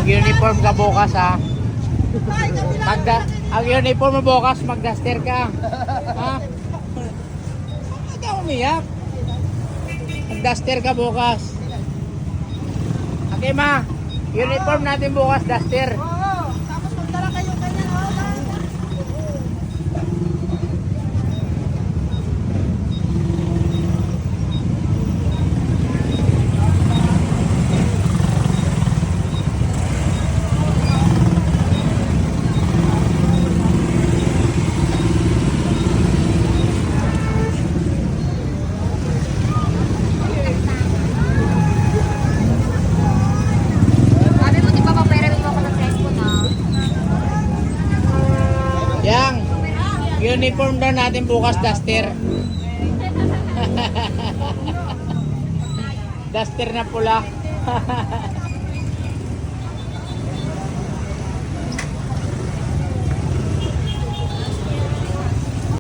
Mag-uniform ka bukas ha. Ang uniform mo bukas, mag-duster ka. Ha? Huwag ka umiyak. Mag-duster ka bukas. Okay ma, uniform natin bukas, duster. Oo, tapos magdala kayo ganyan. Sabi mo, di ba papayarin mo ako ng cellphone na? Yang, uniform daw natin bukas, duster. Duster na pula.